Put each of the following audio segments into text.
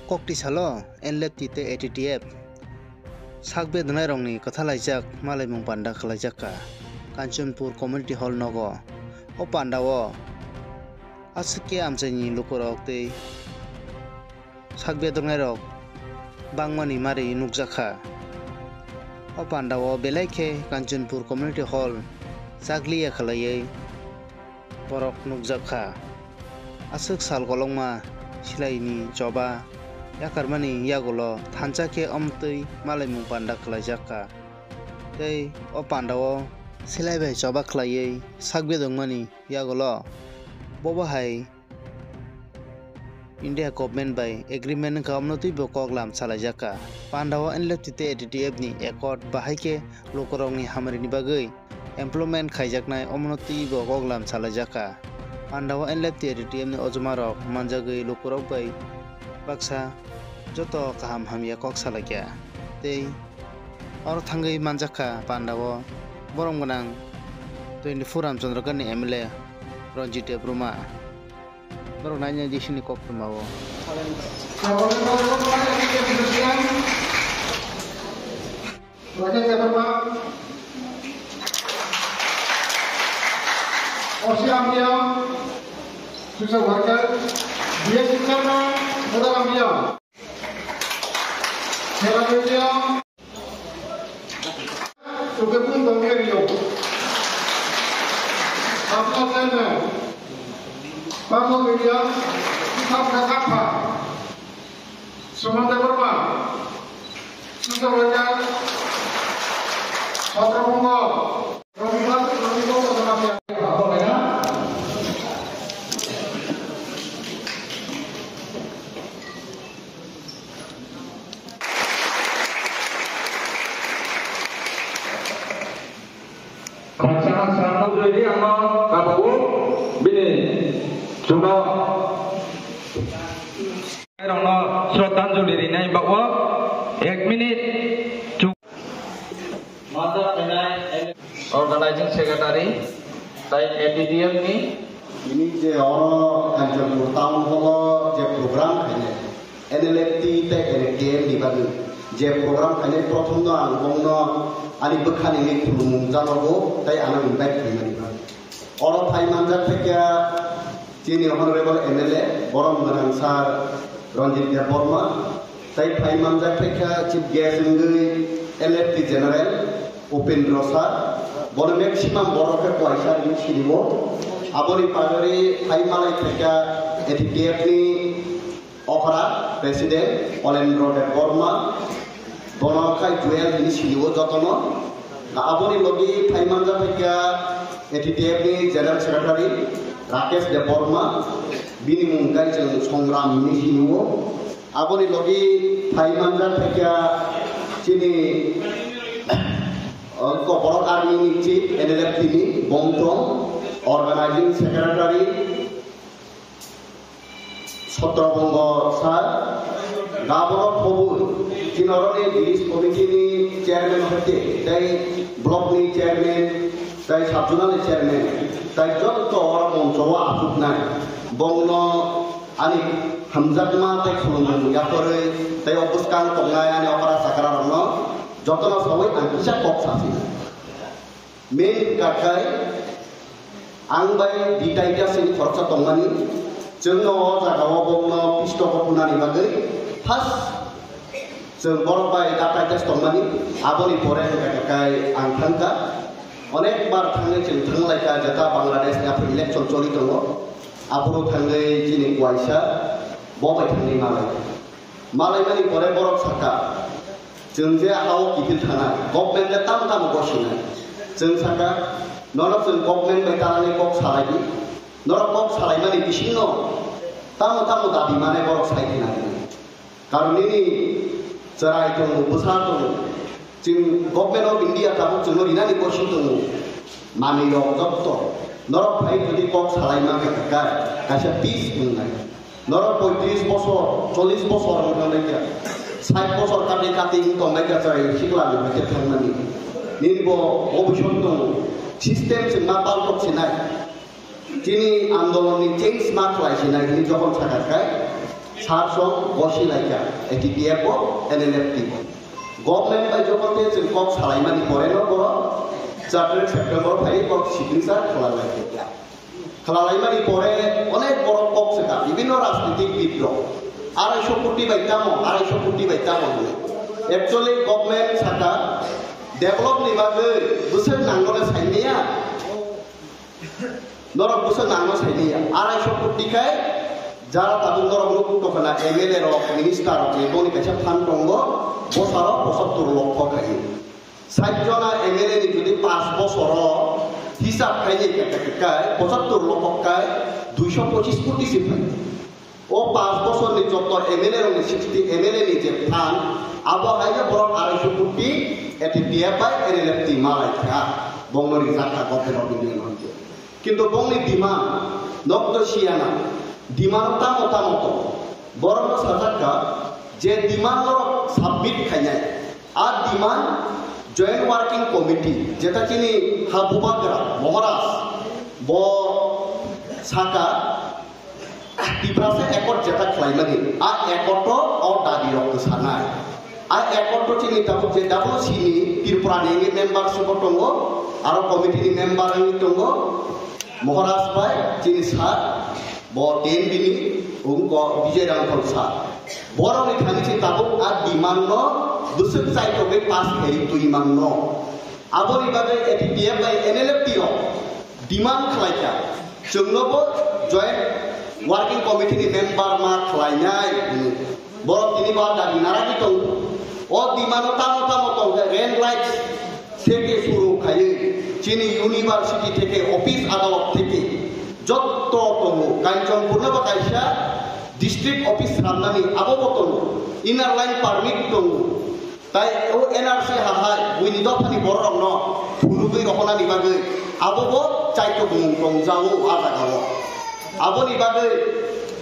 kokti salo enlep tite ATTF sakbe dunai rongni kotha laijak malai mung panda khlaijak ka Kanchanpur Community Hall nogo o pandao asike amchaini lukorok tei sakbe dunai rok bangmani mari nukjakha o pandao belaikhe Kanchanpur Community Hall sakliya khalaiye borok nukjakha asuk sal golongma silaini joba yakarmani yagulo thanchake amtui malai mung panda khlaijaka tei o pandao silai bai joba khlaiye sakbe dongmani yagulo bobo hai India government by agreement kamnotui bo koklam salajaka pandao enlep tite ATTF ni accord bahaike lokorongni hamrini bagai employment khaijaknai omnotui bo koklam salajaka pandao enlep tite ATTF ni ojumarok manjagai lokorok bai baksa joto kaham hamya kok salakya tei or thangai manjaka pandao borong gonang 24 Ramchandra ni MLA Ranjit Bruma borong nanya di sini kok pemawo social worker dia karena modal ambil selanjutnya juga pun bangkiriyo apa saja pasal media kita berkata semua berapa social worker Satrapungo Rancangan satu ini amal kabu bini cuma rono Shraddhanjali rinai bahwa 1 minit organizing secretary tai ATTF ini je orang Kanchanpur town hall je program kene NLFT te kene game di bagi je program kene prothom no angongno ani bekhani ni khulum janogo tai ana invite kene oro thai manja theke chini honorable MLA borom ganang sar Ranjit Burma tai thai manja theke chief guest ngui LFT general Upendra sar bono maximum boroke paisa ni sinibo aboni pagari thai malai theke ATTF ni okra president Upendra Burma bono kai duel ni sinibo jotono aboni logi thai manja theke ATTF ni general secretary Rakesh Burma bini mungkai jeng songram ni sinibo aboni logi thai manja theke chini Borok Army ni chief NLFT ni Bongtong organizing secretary Satrapungo sar Gaborok Phobul Kinoroni village committee ni chairman hote tai block ni chairman tai subzonal ni chairman tai jotto ora monchowa asuk nai bongno ani hamjatma tai khulum yapore tai obuskang tongai ani opara sakararno jotono sawai angkisa kok sasi main kakai angbai ditaida sing khorcha tongmani jengno jagao bongno pisto kopunani bagai has jeng borbai dataida tongmani aboni pore kakai angthangka onek bar thangai jeng thanglai ka jata Bangladesh ni apri election choli tongo aburo thangai jini kwaisa bobai thangai malai mani pore borok saka जों जे हाव गिदिर थाना government ले ताम ताम गसिना जों साका नरक जों government bye तानानै कक सालायनि नरक कक सालायनानै बिसिनो ताम ताम दाबि माने बरक सालायना कारनिनि जराय दं बुसा दं जों गभर्नमेन्ट अफ इंडिया ताबो जों रिनानि गसि दं मानियो जत्त नरक फाइ जुदि कक सालायना का गासे 30 मोननाय नरक 35 বছর 40 বছর मोननाय 60 বছর কাটি কাটি তমাই কাছাই শিখলানি হতে থাকমানি নির্ব অভিশপ্ত সিস্টেম সে মা পাল্টক সিনাই যিনি আন্দোলননি চেঞ্জ মা খালাইছিনাই তিনি যখন থাকায় সারসং গসিলাইকা ATTF NLFT गभर्नमेंट बाय जखन जों कक सालायमानि परेनो बर 4 सेप्टेम्बर फाय कक सिग्नेचार खालायमानि परे अनेक बर कक सेका विभिन्न राजनीतिक बिद्रोह 250 कोटी बायतामो 250 कोटी बायतामो एक्चुअली गभर्नमेंट साका डेभलप नि बागै बोसोर नांगोले सायनिया नरक बोसोर नांगो सायनिया 250 कोटी खाय যারা তাদের নরক তখন MLA rock minister rock ebony কাছে ফান্ড দङ বছর 75 লক্ষ খাই 60 जना MLA नि যদি 5 বছর হিসাব খাইনি কাকাকায় 75 লক্ষ কায় 225 কোটি সিফাই ও 5 বছর নি যত MLA রক 60 MLA नि যে ফান্ড আবো হাইয়া বড় 250 কোটি এটি দিয়া পাই NLFT মালাই খা বংনরি জাকা গভর্নমেন্ট বিল্ডিং হচ্ছে কিন্তু বংনি ডিমান্ড নক্ত শিয়ানা ডিমান্ড তামতো বরং সাজাকা যে ডিমান্ড সাবমিট খাইনাই আর ডিমান্ড জয়েন্ট ওয়ার্কিং কমিটি যেটা চিনি হাবুবাগরা মহারাজ ব সাকা টিপ্রাসে একট যেটা খাইমানি আর একট ও দাবি রক্ত সানাই আর একট চিনি তাবো যে WC নি ত্রিপুরানি মেম্বারশিপ দङ আর কমিটি মেম্বার দङ মহারাজ ভাই চিনি sir Boten bini ungko Vijay Rangkol sa. Borong ni kami si tabuk ad diman no, busuk sai tobe pas heri tu iman no. Abori bagai ATTF by NLFT no, diman kelaika. Jenglobo joint working committee ni member ma kelainyai. Borong ini bawa dari naragi tong. Oh diman tamu tong rent rights থেকে শুরু খাইয়ে চিনি university থেকে office আদালত থেকে যত তমু কাঞ্চনপুর বা কাইসা ডিস্ট্রিক্ট অফিস রান্নানি আববতন ইনার লাইন পারমিট দङ তাই ও NRC হাহাই বুইনি দফানি বরং ন ফুলুবই রহনানি বাগৈ আবব চাইতো বুং দং যাও আজাগাও আবনি বাগৈ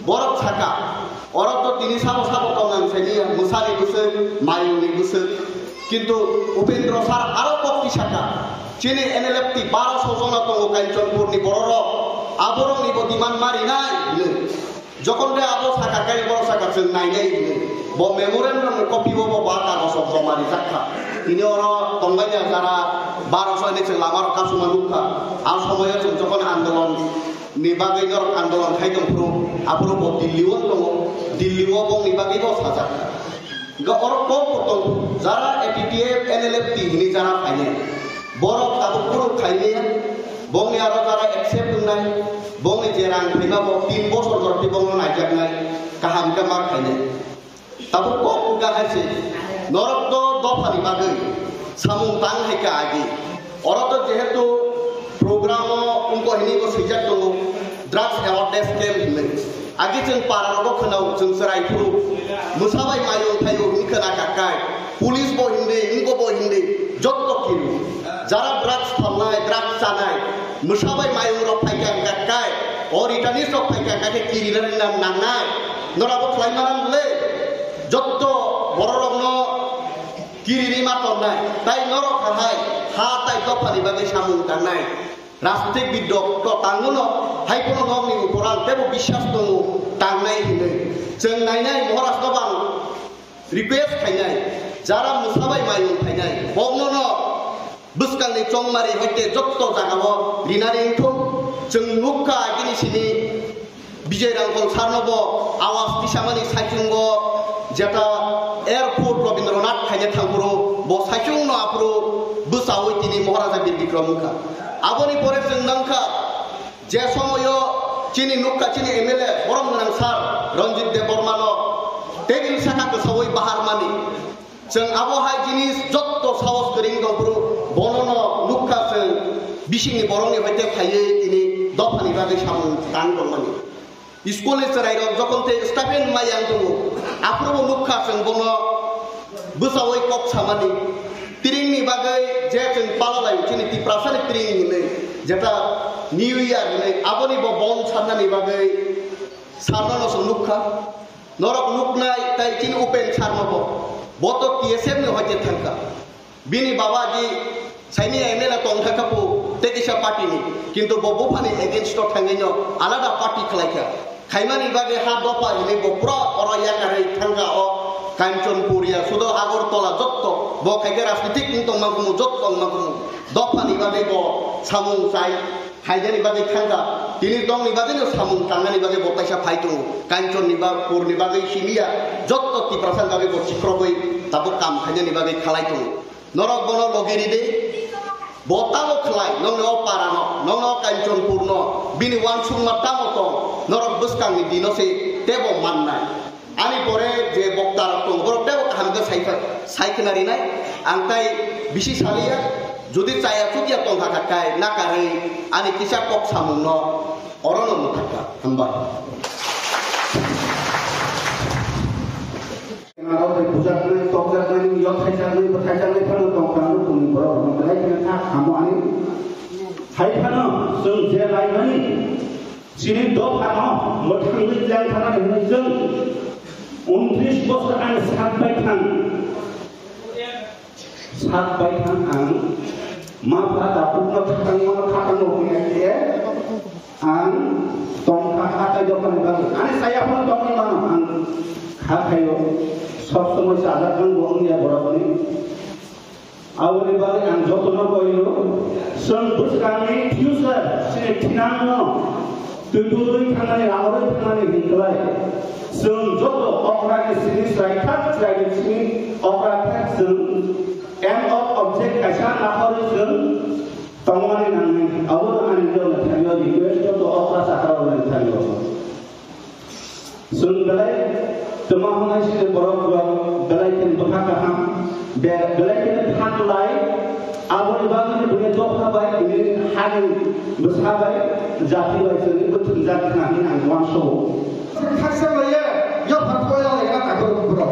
বরক ছাকা অরত তিনি সাবো দং সেনি মুসানি গুসে মায়ুনি গুসে কিন্তু উপেন্দ্র স্যার আরো কক্তি শাখা চিনি NLFT 1200 জন দङ কাঞ্চনপুরনি বড় আবরং নিব ডিমান্ড মারি নাই যখন রে আবো শাখা কাই বড় শাখা जों নাইনাই ব মেমোরেন্ডাম কপি বব বা কাগজ জমারি জাখা তিনি অর তংবাইয়া যারা 1200 নে जों লামার কাসুমা লুকা আর সময়ে जों যখন আন্দোলন নিবাগৈ নর আন্দোলন খাইদম পুরো আপুরো ব দিল্লিও দङ দিল্লিও ব নিবাগৈ ব সাজা গা অর কো পতং যারা ATTF NLFT হিনি যারা ফাইনে বড় তাবো পুরো খাইনে বংনি আরো যারা একসেপ্ট নাই বংনি যে রাং ফেমাবো 3 বছর ধরে বংনি নাইজাক নাই কাহাম কামার খাইনে তাবো কোকা হাইছে নরক তো দফানি বাগৈ সামুং তাং হাইকা আগি অরত যেহেতু প্রোগ্রাম উনকো হিনিগো সিজাক দङ ড্রাগস অ্যাওয়ারনেস ক্যাম্প হিনে আগে जों পারারো খনাও जों সরাইপুরু মুসাবাই মায়ং থাইও হিনখনা কাকাই পুলিশ বো হিন্দে ইনকো বো হিন্দে যত কিরু যারা ড্রাগস ফামনাই ড্রাগস চানাই মুসাবাই মায়ং রক ফাইকা কাকাই অরিটানিস রক ফাইকা কাকে কিরিনার নাম নাংনাই নরাবো ফ্লাইমারাম লে যত বড় রংন কিরিনি মাতন নাই তাই নরক হাই হা তাই দফানি বাগে সামুং তাংনাই রাজনৈতিক বিদ্রোহ তো তাঙ্গুনো হাইকোনো নমনি উপরান তেবো বিশ্বাস দङ তাংনাই হিনে जों नायनाय মহারাজ নবাং রিকোয়েস্ট খাইনাই যারা মুসাবাই মায়ং খাইনাই বংনন বুসকাংনি চংমারি হইতে যত জাগাবো রিনারি ইনথু जों नुखा गिनिसिनि বিজয় রাঙ্কল সারনব আওয়াজ দিশামানি সাইচুঙ্গ যেটা এয়ারপোর্ট রবীন্দ্রনাথ খাইনে থাংপুরো ব সাইচুং ন আপুরো বুসাওই তিনি মহারাজা বীর বিক্রম মুখা আবনি পরে जों নাংখা যে সময় চিনি নুখা চিনি MLA বরং নাং সার রঞ্জিত দেব বর্মান টেবিল শাখা গোসাওই বাহার মানি जों আবহাই জিনিস যত সাহস করিং দংপুরো বনন নুখা जों বিশিনি বরংনি হইতে ফাইয়ে তিনি দফানি বাগে সামুং তাং দংমানি স্কুলে চরাই যখন তে স্টাফেন মায়াং দङ আফ্রো নুখা जों বন বুসাওই কক সামানি তিরিংনি বাগে যে जों পালালাই চিনি টিপ্রাসানি তিরিং হিনে যেটা নিউ ইয়ার হিনে আবনি বন সান্নানি বাগে সারনানো নুখা নরক নুকনাই তাই চিনি ওপেন সারনব বত TSM নি হইতে থাকা বিনি বাবাজি সাইনি MLA তং থাকাপু তেকিসা পার্টি নি কিন্তু ববফানি এগেইনস্ট থাঙ্গাইনো আলাদা party খালাইকা Kaimani bagi hadopa ini bopro orang yang kari tangga o Kanchanpuria sudah Agartala jotto bo kagera stitik untuk magumu jotto magumu dopa ni bagi bo samung sai Haidani bagi tangga ini dong ni bagi no samung tangga ni bagi bo taisa phaitu Kanchan ni bagi pur ni bagi simia jotto ti prasan bagi bo cikroboi tabuk kam haidani bagi khalai tu norok bono logiri de Botalo khlai nongno parano nongno Kanchanpurno bini wansung matamo to norok buskang ni dino se tebo mannai ani pore je boktar to borok tebo hamga saiknari nai angtai bisi salia jodi chaya chudia tongha kakai nakare ani kisa kok samungno orono muthaka hamba Kalau berpusat ni, toprak ni, yang kacang ni, kalau tongkang tu pun berapa, mulai dengan kamu ani, hai kana, sejak lai ni, sini dua kana, macam ni jangan kana ni jeng, 29 bosar an sampai kan ang, mapa dapur nak kakang punya dia, ang tongkang kata jawapan baru, ani saya pun tongkang mana, ang kayo. सब समय सादा kan bohong ya borabani awali bali ang jotono koyo son buskani future sine tinano tutului kanani awali kanani hiklai son joto okra ke sini strike sini okra son end of object kaisa nakori son tongani nang awal ani do na thayo request joto okra sakara wala thayo son balai Temah sini borok belai ken berkata ham, belai ken hak lai, awal ibadah ni punya job habai, ini hari bersahabai, jati baik sini betul jati nanti ang wanso. Hak saya, ya hak saya lagi tak berubah.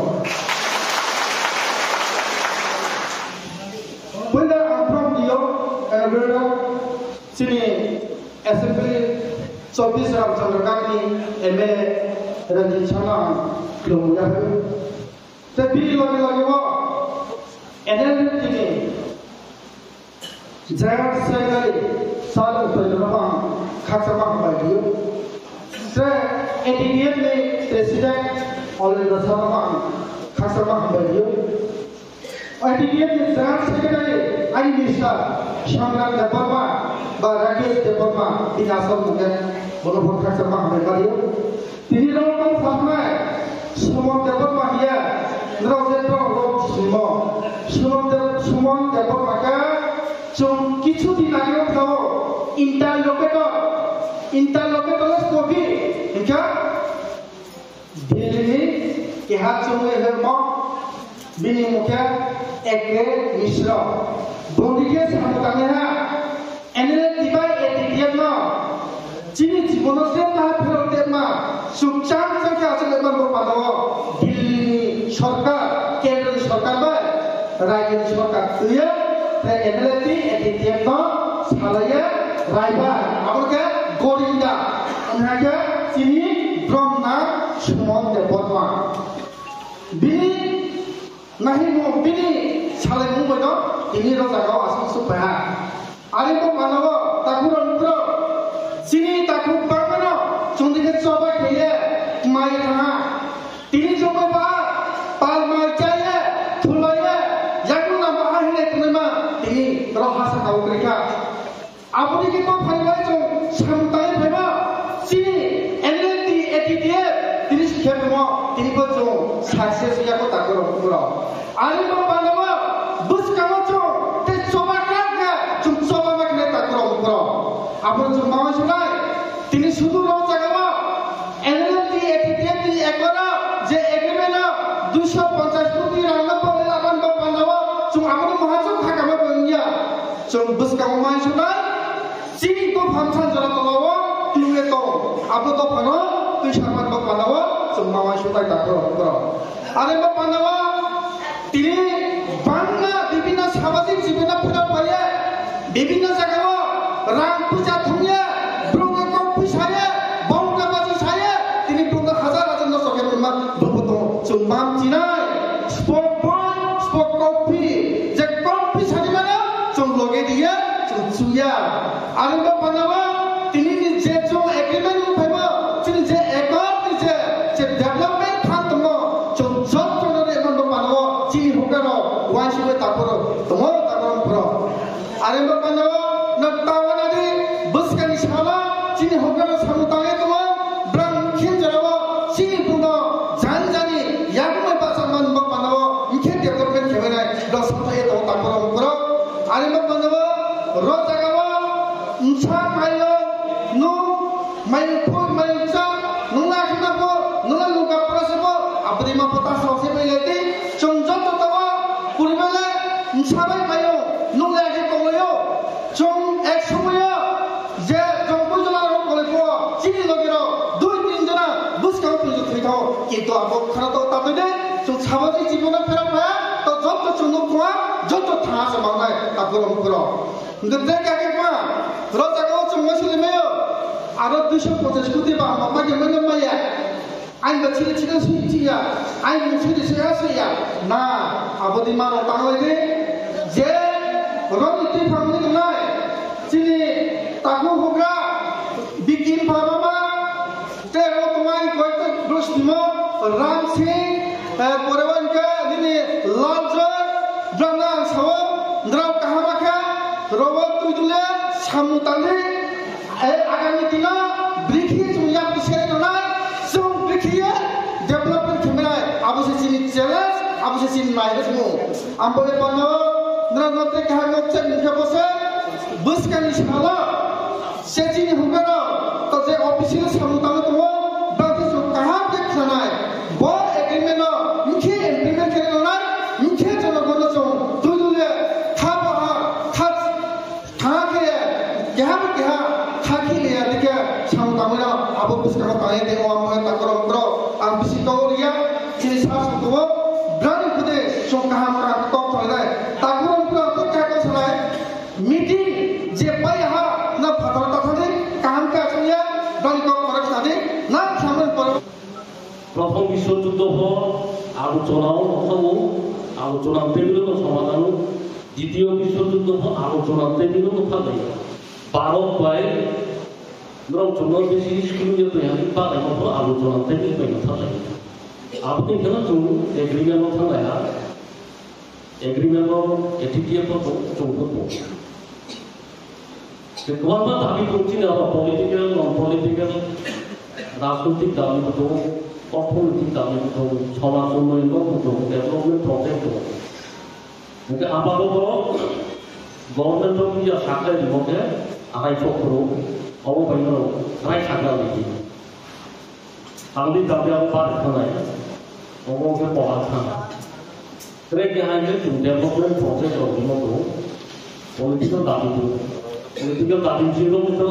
Benda apa dia, benda sini assembly 24 Ramchandra MA Ranjit Chana kemudian tapi lagi wo energi ini jangan sekali salah berjumpa khasabang bagi saya NDP ni presiden oleh khasabang bagi NDP ni jangan sekali I mister Shamraj Debbarma बा राकेश देवर्मा बिनासम मुकेन मनोहर खासमा हमें करियो तिनी रंग सामने सुमन देवर्मा हिया नरजेन्द्र रोग सुमन देवर्मा का जों किछु दिन आगे तो इंटरलोकेटर स्कोपी इनका दिल्ली के हाथ चुमे हेरमा बिनी मुकेन एके Mishra Bondike samutangnya, ene tiba etiket na, cini ciponosnya tahap perutema, sukcang sangka asalkan berpadawa, Delhi सरकार, केंद्र सरकार बा, राज्य सरकार तुया, ते ene ti etiket na, salaya, raiba, apa ke, gorinda, unaga, cini brahma, semua deportma, bini, nahi mo bini, salai mo bodo. Ini roh jaga asal supaya. Ada pun mana wo takuran pro, sini takut bagaimana? Cuma coba kaya, mai kana. Ini coba ba, pal mai kaya, thulaya, yang nama ahli kenapa? Ini roh hasa kau mereka. Apa ni kita falai tu sampai berapa? Sini NLT attitude, ini siapa mo? Ini pun tu sukses dia ko takuran pro. Ada pun mana wo bus kamu Apa yang cuma masalah? Tini sudah orang cakap, NLT attitude ni ekora, je ekmena 250 kopi rangka pada lapan berpandawa, cuma apa tu mahasiswa hakam berpunya, cuma bus kamu masalah, sini tu famsan jalan tolawa, tiup itu, apa tu pano, tu siapa berpandawa, cuma mahasiswa tak berapa. Ada berpandawa, tini bangga, bibina sahabat ini bibina punya paya, bibina cakap. Rang puja punya, berunga kopi saya, bangga baju saya, ini berunga hazar no soket rumah berfoto, cuma cinai, sport kopi, je kopi saya mana, cuma loge dia, cuma suya, ada apa nama, ini je cuma agreement apa, cuma je Jottonore mando pano chini hokaro wansube takoro tomo takorom pro aremba pano na tawanadi buskani shala chini hokaro samutane tomo brang khinjarawa chini puno janjani yakmai pasaman ba pano ikhe development khemena dosata e to takorom pro aremba pano rojagawa unsa mayo no mayo phoi mayo cha nunga khinapo nunga luka prasebo abrima pata sose melete chongjot tawa purbele nsabai mayo nunga ke koloyo chong eksomoyo je jongpujala ro kolepo chini logero dui tin jana buskao pujo thithao kintu abo khana to tatode chong sabaji jibona phera pa to jotto chunu kwa jotto tha sa mangai takorom kuro ndete ka ke pa rojago chong masile meyo aro 250 koটি ba mama ke mena maya ai ba chile chile suci ya ai musuh saya na abadi maro tanglai de je roni ti family nai chini taku hoga bikin baba te ro tumai koite brusmo ram singh porewan ke dini lanjo drana sawo ndraw kahamaka robot tujule samutali agami dina brikhi jumya pisai nai sum brikhi development khemai abuse chini challenge abuse chini nai resmo ambole pano nranote kahagok chen khebose buskani shala sechini hugaro to je official samutang to baki so kaham ke khanai bo agreement no mukhe implement kare nai mukhe jono gono so dudule thaba tha ke geham geha thaki le adike samutangna abo buskano tae de o amwe takorom pro am bisikoria chini sa so brand kude so kaham ka to tholai takorom pro to ka ko salai meeting je pai ha na phatar ta thane kaham ka chaya dal ko parak sade na saman par প্রথম বিশ্বযুদ্ধ আলোচনাও আলোচনা টেবিলের সমাধান দ্বিতীয় বিশ্বযুদ্ধ আলোচনা টেবিলের কথা ভারত বাই জন্য বেশি স্কুলে তৈরি বানানো আলোচনা টেবিল বাই কথা আপনি কেন চুন এগ্রিমেন্ট থাকায়া এগ্রিমেন্ট এটিটিএফ চৌকত गोबां दाबि दंसै आरो पलिटिकल नन पलिटिकल राजनैतिक दाबि दं अर्थनैतिक दाबि दं समाज उन्नयन दं डेभेलपमेन्ट प्रजेक्ट दं ओंखाय आबादो गभर्नमेन्ट या साख्लाय दिबके आखाय चक्र अबबायनो राय साख्ला बिदि आंनि दाबियाव बार थानाय अबके बहा थाना track highway to development project दं पलिटिकल दाबि दं Political Dadinjiro itu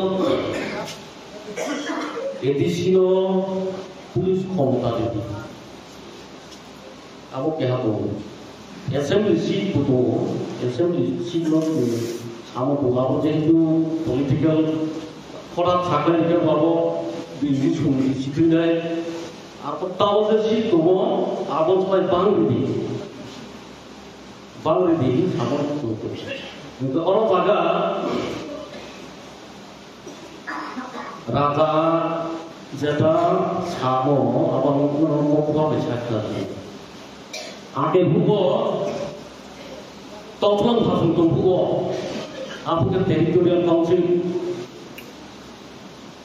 edisino pulis komita jadi. Aku kehatu. Assembly seat butuh. Assembly seat lo tu. Aku buka project itu political. Koran sakit itu baru bisnis kumi disiplin. Aku tahu seat tu mo. Aku sampai bang di. Aku tu. Untuk orang jaga. রাজা যেটা সামো আবার মুখভাবে সাক্ষা আগে ভুব তখন ভাষণ তো ভুব আপনাদের territorial council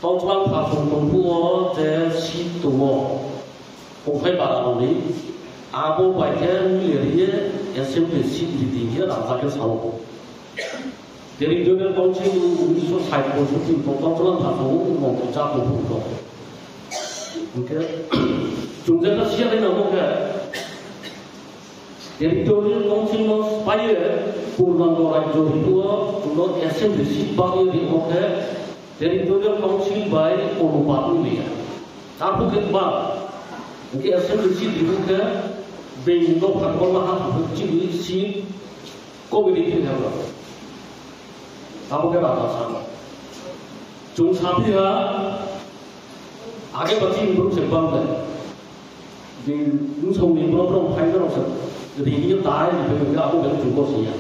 তখন ভাষণ তো ভুব যে সিট দङ ওখানে বাড়ানোনি আবো বাইকে মিলিয়ে এসএমপি সিট দিদিয়ে রাজাকে সামো টেরিটোরিয়াল কাউন্সিল 1960 তখন ভাষণ মন্ত্রী চাপ ভুব ওকে 중재가 시작이 넘어가 টেরিটোরিয়াল কাউন্সিল পাইয়ে পূর্ণাঙ্গ রাজ্য হিসেবে কোনো অ্যাসেম্বলি সিট বাকি দিমকে টেরিটোরিয়াল কাউন্সিল বাই অনুপাত মিলিয়ে তারপর বা ওকে অ্যাসেম্বলি সিট দিমকে বেঙ্গল ভাগবলা হচ্ছে সিট কমিটি হবে তারপরে রাজা সামনে 중사비야 아게 버티 임으로 제방돼 이 응성민으로 그럼 파이더로서 리니어 다에 이렇게 하고 내가 줄 것이야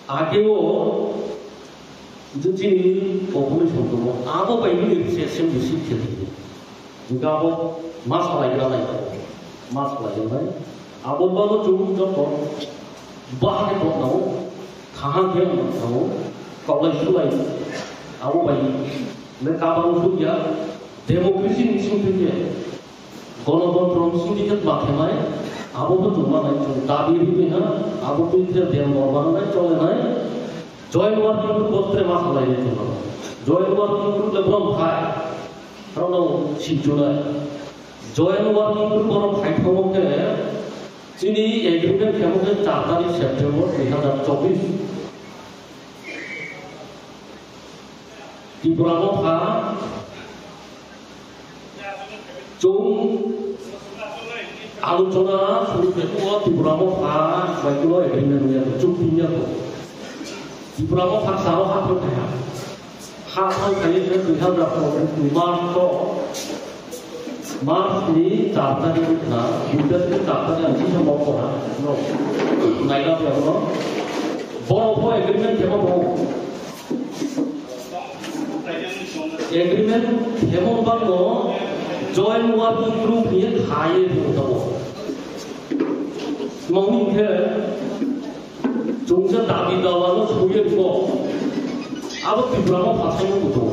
아게오 진진이 오픈을 정도로 아고 바이는 이렇게 셈이 시켜야 जुगाबो मा सालायग्रा नायखौ मा सालायजोंहाय आबोबाबो जुग जखन बाहाय दंनाव थाहांखै नाव गावलाय सुलाय आबो बायदि ने काबां सुया डेमोक्रेसी निसिंथिजे गणतंत्र सिंडिकेट माथेनाय आबोबो जुमानाय जों दाबि होइहा आबोबो इथे देम नरमानाय चलेनाय जॉइंट वर्किंग ग्रुप बोत्रे मा सालायनाय जों जॉइंट वर्किंग ग्रुप लेब्रम फाय रावनाव सिजुनाय जॉइंट वर्किंग ग्रुप बर फायथावके दिनै एग्रीमेंट खेमोके 4 तारिख सेप्टेम्बर 2024 त्रिपुरानो फा आलोचना शुरू करते त्रिपुरानो फा बाइकुलो एग्रीमेंट हुआ चुप्पिया को त्रिपुरानो फा सारो हाथों थाया हाथों थाये से 2024 मार्च नि 4 तारिख ना बुधवार के 4 तारिख अंची से मौका नो नाइला पे हो बड़ो एग्रीमेंट केमो हो agreement chemo Bano joint working group ये खाए होता हो मौनी के जोंसे दाबी दावानो सोये को अब त्रिपुरा में फांसे में बुतो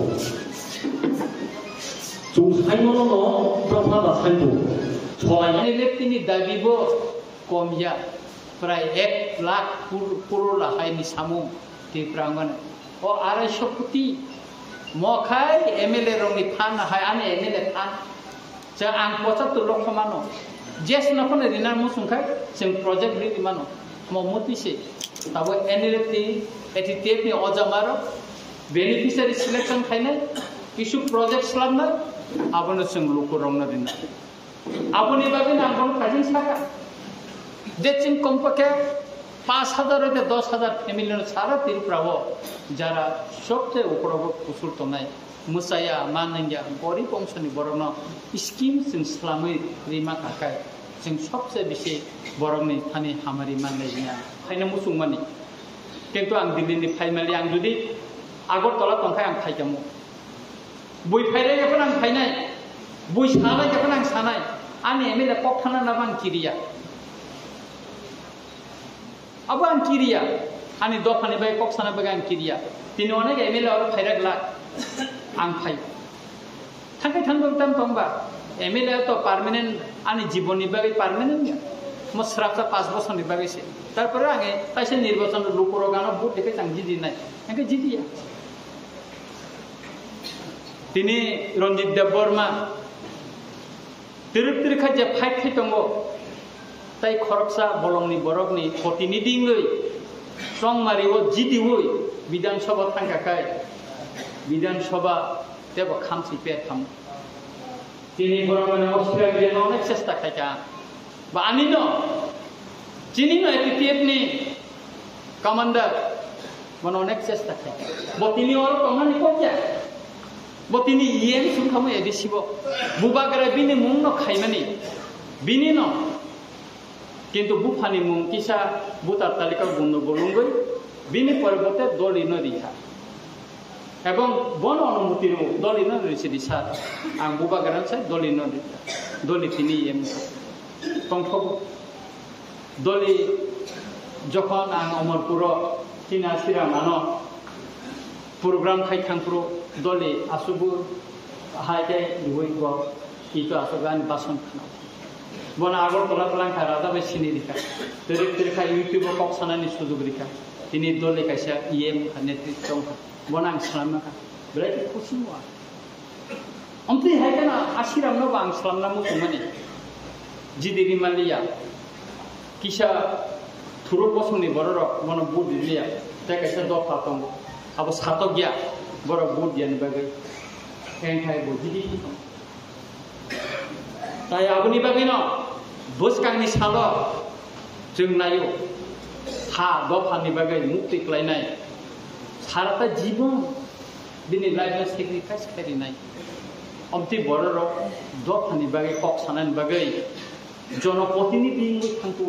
जोंसाइमोनो नो प्रभा दासाइबो छलाय लेफ्टिनि दाबिबो कमिया प्राय 1 लाख करोड़ लाखायनि सामु त्रिपुरामोन ओ 250 कोटी मखाय एमएलए रंनि फान हाय आने एमएलए फान जों आं 75 लाख मानो जेस नखने रिना मुसुंखाय जों प्रोजेक्ट रिदि मानो ममतिसे ताबो एनएलएफनि एटिटेपनि अजामार बेनिफिशियारि सिलेक्शन खायनाय किसु प्रोजेक्ट स्लाबना आबोनो जों लोक रंना रिना आबोनि बागै आंबोनो खायजों साका देचिं कमपके 5000 থেকে 10000 ফ্যামিলির সারা ত্রিপুরাও যারা সবচেয়ে উপরব কুসুল তনাই মুসায়া মানঙ্গিয়া গরিব অংশনি বরণ স্কিম जों স্লামে রিমা কাকাय जों सबसे बेसे बरंनि थानि हामारि माननायनिया खायनो मुसुंमानि किन्तु आं दिल्लीनि फाइमालि आं जुदि आगरतला तंखाय आं फाइगामु बुइ फाइरायखौन आं फाइनाय बुइ सानायखौन आं सानाय आंनि एमएलए कक्थाना नामा आं किरिया अब आं किरिया आंनि दफानि बाय कक्साना बाय आं किरिया दिनै अनेक एमएलए आरो फाइरागला आं फाइ थांखाय थांबो टाइम तंबा एमएलए तो पार्मानेंट आंनि जीवननि बागै पार्मानेंट म स्रापसा 5 बছरनि बागैसे तारपरे आङे ताइसे निर्वाचन लोकरगानो भोट देखे थां जिदिनाय आंखे जिदिया दिनै रंजित देबबर्मा तिरुपतिखा जे फाइट खैतंगो ताई खरकसा बलंनि बरकनि प्रतिनिधिङै संमारिओ जिदिवै विधानसभा थांखाखाय विधानसभा देबो खामसि पेट खाम दिनै बरमाने अस्ट्रेलिया अनेक चेष्टा खायका बा आनिनो चिनिनो एटिटिएफनि कमान्डार मन अनेक चेष्टा खायका बतिनि और तंगानि कोया बतिनि इएम सुखामो एदिसिबो बुबागरा बिनि मुंनो खायमानि बिनि न किन्तु बुफानि मुं किसा बुतार तालिका गुन्नो बलुंगै बिनि परिबर्ते दलिनो रिखा एवं बन अनुमतिर दलिनो रिसिदि सार आं बुबागरान साय दलिनो दलितिनि एम तंथब दलि जखन आं अमरपुर तिना सिरा मानो प्रोग्राम खायखांपुर दलि आसुबु हायके दुइगो इतो आसुगान बासन खाना बना आगरतला प्लांखा राजा बाय सिनि रिखा तिरुपतिखा यूट्यूब कक्सानानि सुजुग रिखा दिनै दलि कायसा इएम नेतृत्व बना आं स्लामनाखा बिराद खुसि मुवा अमति हायkana आसिरामनो आं स्लामना मुखुमानि जिदिरि मालिया किसा थुरु बसंनि बररक मन बुदिलिया जायकायसा दफा दं अब सातगिया बर बुदियानि बागै एंखाय बुदिदि ताई आबोनि बागैनो बोसकांनि साल' जों नायो हा दफानि बागै मुक्ति खालायनाय साराता जीवन दिनै लाइफ सेक्रिफाइस खालायनाय अमति बरर दफानि बागै कक्सानानि बागै जनप्रतिनिधि थांतु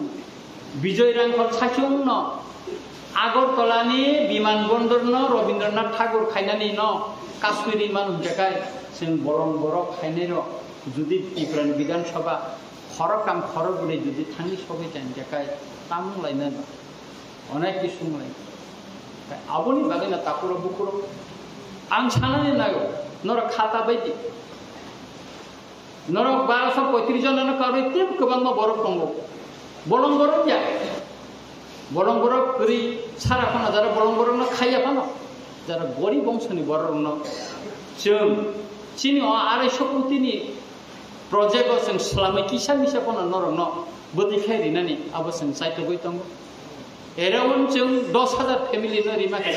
विजय रांखर साखिउनो आगरतलानि विमानबन्दर न रवीन्द्रनाथ ठाकुर खायनानि न काश्मीरी मानुह जाखाय जों बरं बरक खायनाय र যদি ত্রিপুরাनि বিধানসভা খরকাম খরগুলি যদি थांनि सबै जायनि थाखाय तामुंलायनो अनेक किसु मोनलाय आबोनि बागैना ताकुरो बुकुरो आं साननानै नायो नरक खाता बायदि नरक 1235 जनानो कारो तेब गोबां बरफ दङ बलं बरफ या बलं बरफ ओरै सारा फाना जारा बलं बरफनो खाया फानो जारा गरिब बंशनि बरफनो जों चिनि 250 कोटिनि प्रजेक्ट जों सलामै किसा मिसा फना नरकनो बोदिखायरिनानै आबो जों साइटबै दङ एराउन्ड जों 10,000 फेमिलि न रिमा खाय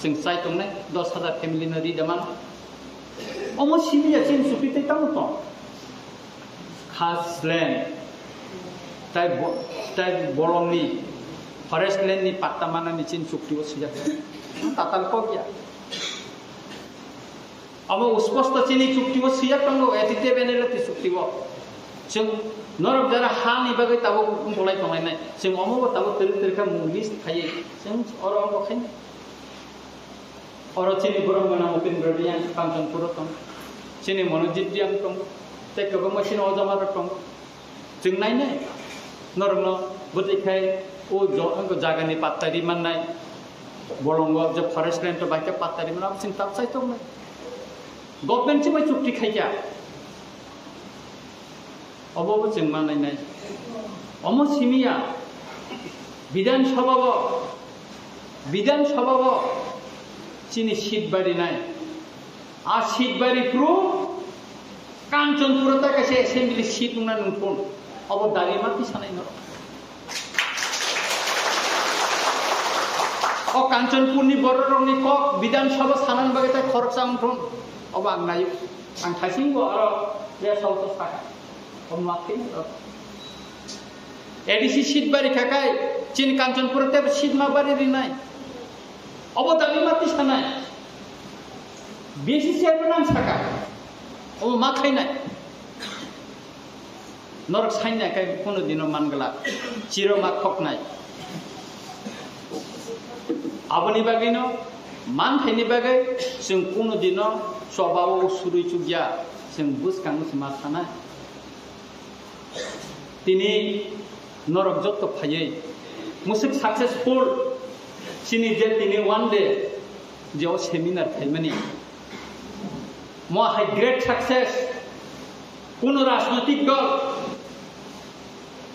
जों साइट दंनाय 10,000 फेमिलि न रिदामान अमो सिमिया चिन सुपिते तामो तो खास लैंड ताइ बलंनि फरेस्ट लैंडनि पाट्टा मानानि चिन सुक्तिबो सिजा ताताल को गया अब स्पष्ट चिनी चुक्तिबो सिजा दंगो एटिते बेनेलति चुक्तिबो जों नरक जारा हानि बागै ताबो उनथलाय दंनाय जों अमबो ताबो तेरिखा मुलिस थायो जों अर अमबो खाय अर चिनी बरमगना उपेन्द्र दियां कांचनपुर दं चिनी मनोजित दियां दं तेकबो मसिन अजामार दं जों नायनाय नरकनो बोदिखाय ओ जागानि पात्तारि माननाय बलंगो जे फरेस्ट लैंड तो बाके पात्तारि माना जों ताबसाय दंनाय गभर्नमेंट से चुक्ति खाया अब जों मानायनाय अम सिमिया विधानसभा चिनी सीट बारिनाय आ सीट बारि प्रूफ कांचनपुर तक से असेंबली सीट नुना नुफोन अब दागे माति सानाय न ओ कांचनपुरनि बररंनि कक विधानसभा सानान बागे ता खरकसा उनथोन अब आं नायो आं थासिंगो आरो बे साउथ साखा अब माखै एडीसी सीट बारि थाखाय चिन कांचनपुर ते सीट मा बारि रिनाय अब दागे माति सानाय बीसी चेयरमैन आं साखा अब मा खायनाय नरक साइनाय काय कोनो दिनो मानगला चिरो मा खकनाय आबोनि बागैनो मान थाइनि बागै जों कोनो दिनो स्वभाव सुरुय चुगिया जों बुसखांनो मा सानाय तिनि नरक जत्त फायै मुसुक सक्सेसफुल चिनि जे तिनि वन डे जेव सेमिनार थाइमानि म हाई ग्रेट सक्सेस कोनो राजनैतिक दल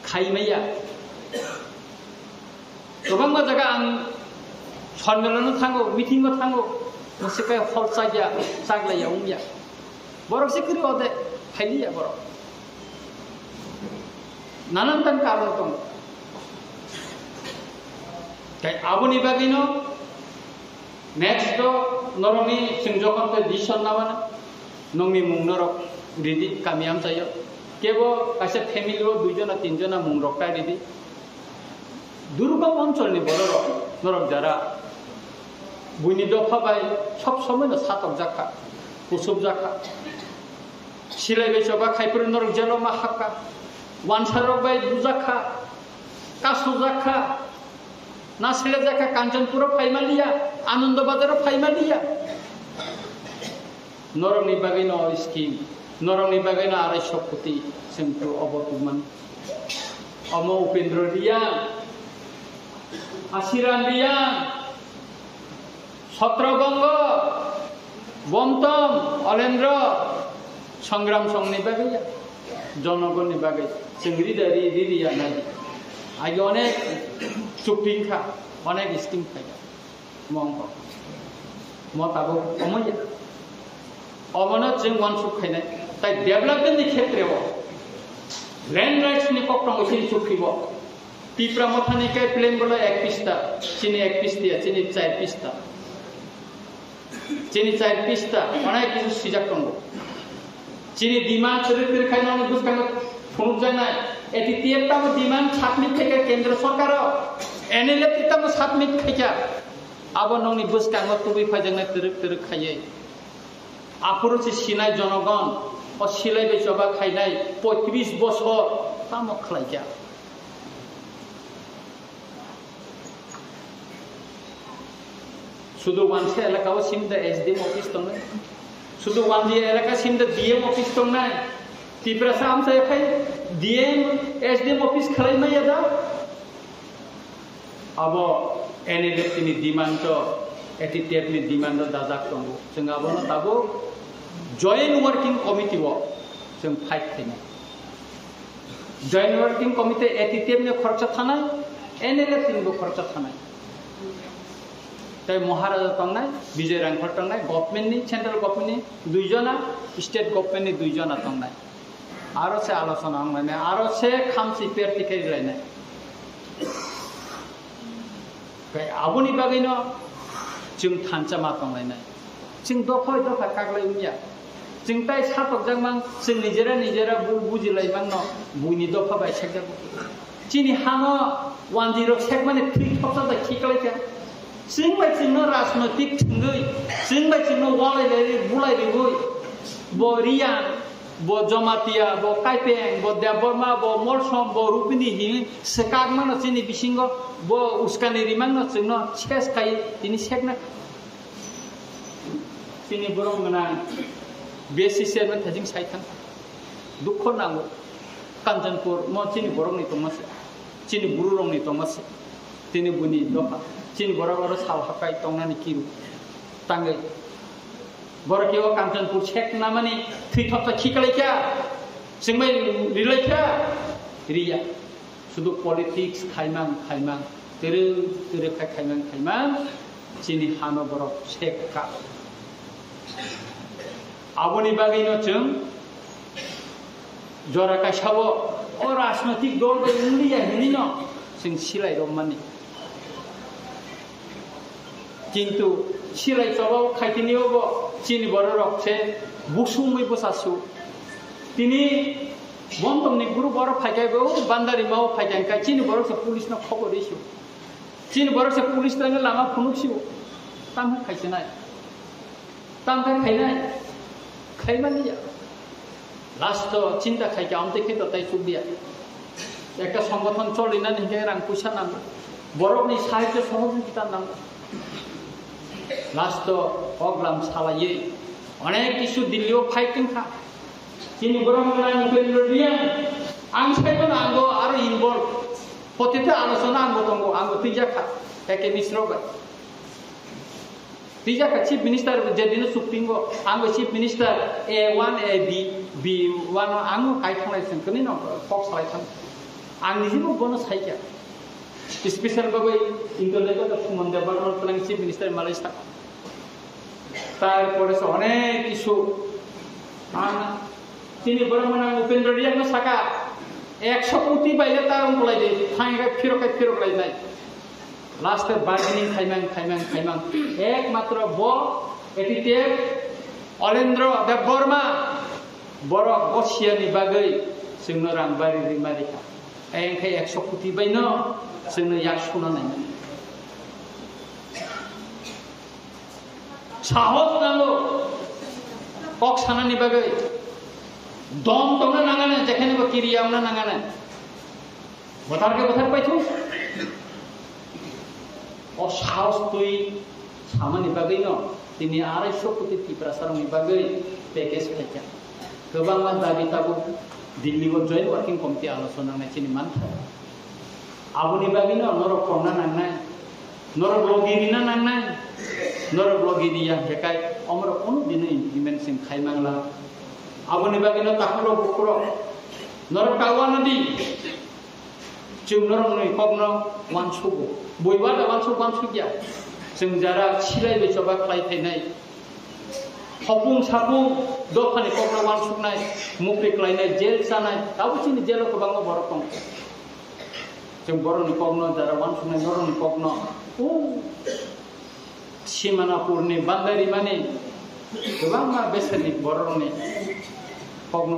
खाइमैया गोबां जगह आं सम्मेलन थांगो मिटिंग थांगो मुसुकै हल जागिया जाग्लाया उमिया बरक से करी अदे फाइलिया बरक नानान कारण दं काय आबोनि बागैनो नेक्स्ट नरकनि जों जखन डिसिसन नामानो नंनि मुं नरक रिदि कामियाम जायो केबो कासे फेमिलिओ 2 जना 3 जना मुं रखता रिदि दुर्गम अंचलनि बरर नरक जारा बुनि दफा बाय सब समयनो सातक जाखा कुसुब जाखा सिलाइबाय सबा खायफोर नरक जेलो मा हाका वानसारक बाय बुजाखा कासु जाखा ना सिले जाखा कांचनपुर फाइमालिया आनंद बाजार फाइमालिया नरकनि बागैनो स्किम नरकनि बागैनो 250 कोटी जोंथ अबतुमान अम उपेन्द्र दियां आशिरान दियां छत्रबंग बमतम अलेन्द्र संग्राम संघनि बागै जनगणनि बागै जों रिदिया नाय आगे अनेक चुक्तिखा अनेक स्कीम थायो मताबो अमया अमनो जों वानसुक खायनाय ताइ डेभलपमेन्टनि क्षेत्रआव लैंड राइट्सनि कक्टंगो सिनि चुक्तिबो टिप्रा मथानि काय प्लेन बोला 1 पिस्ता चिनि 1 पिस्तिया चिनि 4 पिस्ता चिनि 4 पिस्ता अनेक किसु सिजाक दंगो चिनि डिमान्ड सोरखार खायनानै बुसखांनो फुनुक जानाय एति तियेटाबो डिमान्ड साबमिट खायका केन्द्र सरकार एनएलए तिताबो साबमिट खायका आबो नंनि बुसखांनो तुबि फायजोंनाय तरक खायै आफुरसे सिनाय जनगण अ सिलाइबाय सबा खायनाय 35 बছর तामक खालायका শুধু ওয়ানসে এলাকাও সিমদা এসডিএম অফিস দङ শুধু ওয়ানজি এলাকা সিমদা ডিএম অফিস दङ Tiprasa am saya kai DM SDM office khalai mai ada. Abo NLF ini demand to ATTF ni demand to dajak tonggo. Jeng abo no tabo joint working committee wo jeng fight thina. Joint working committee ATTF ni kharcha thanai NLF ni bo kharcha thanai. Tai Maharaja tongnai Vijay Rangkhar tongnai government ni central government ni duijona state government ni duijona tongnai. Aro se alosona ngai aro se khamsi per tikari lainai. Kai aboni bagino jeng thancha ma tonglai nai. Jeng dokhoi dokha kaglai umya. Jeng tai satok jangmang jeng nijera bujilai mangno buini dokha bai sekja. Chini hano 10 sekmane 3 thopsa da khiklai kya. Jeng bai jeng no rajnotik thungui jeng bai jeng no walai lai bulai ribui bo riyan bo Jamatia, bo Kaipeng, bo Deborma, bo Molsom, bo Rupini hi sekak mana sini bisingo bo uskani rimang no singno ses kai ini sekna sini borong ngana basis se man thajing saitan dukho nango Kanjanpur mo sini borong ni tomas sini buru rong ni tomas sini buni doha sini borong sal hakai tongna ni kiru tangai Borok yo Kanjanpur cek namani thithop ta khikalai kya singmai rilai kya riya sudu politics khaimang tere khaimang chini hano borok cek ka aboni bagai no chung jora ka sabo o rajnotik dol bai india hinino sing silai romani kintu silai chobao khaitini obo Chini borok se busung mai bosasu tini bontom ni guru borok phaikai bo bandari mau phaikai kai chini borok se police na khobor isu chini borok se police tang lama phunuk siu tam khaisnai tam khainai khaimani ya last to chinta khai ka amte ke to tai subia ekta সংগঠন চলিনা নিজে রাং পয়সা নাম borok ni সাহায্য সহযোগিতা নাম Last to program salah ye, anak isu Delhi fighting ka. Kini borong nang pendirian, angkai pun anggo aru involve. Potete alosona anggo tonggo anggo tiga ka, kayak misro ba. Tiga ka chief minister jadi no supingo, anggo chief minister A1 A B1 anggo kai thangai sen kini no fox lai thang. Ang niji bo bonus hai kya. Special bagai internet to sumonde barno tlang chief minister Malaysia. তারপরে অনেক কিছু তিনি বড় মানে উপেন্দ্র রিয়াং সাকা 100 কোটি বাইরে তার বলাই দে ফাইঙ্গা ফিরকাই নাই লাস্টে বার্গেনিং খাইমাং একমাত্র ব এটিতে অলেন্দ্র দেববর্মা বড় বসিয়ানি বাগৈ जोंनो रांबारि रिमारिखा एंखाय 100 कोटी बायनो जोंनो याक सुना नाय साहस नांगौ कक सानानि बागै दम दंना नाङानो जेखायनोबो किरियावनो नाङानो बोथारके बोथार पाइथु अ साहस तुई सामानि बागैनो दिनै 250 कोटी टिप्रासारनि बागै पेकेज खायखा गोबां दाबि ताबु दिल्लीबो जॉइंट वर्किंग कमिटी आलोचना नायचिनि मानथा आबुनि बागैनो नरक करना नांनाय नरक ब्लगिरिना नांनाय नरक ब्लगिरिया हेकाय अमर कोन दिनै इमप्लिमेंट सिं खायमांला आबुनि बागैनो ताखुरो बुखुरो नरक कावानदि जों नरकनि कगनो वानसुगो बयबा वानसुगिया जों जारा सिलायबाय सबा खालायथायनाय हपुं सापुं दखानि कगनो वानसुगनाय मुक्ति खालायनाय जेल जानाय दाबुसिनि जेल गोबां बर दं जों बरनि कगनो जारा वानसुगनाय नरकनि कगनो ओ सीमानापुरनि बान्दारि माने गोबां बेसादनि बरनि कगनो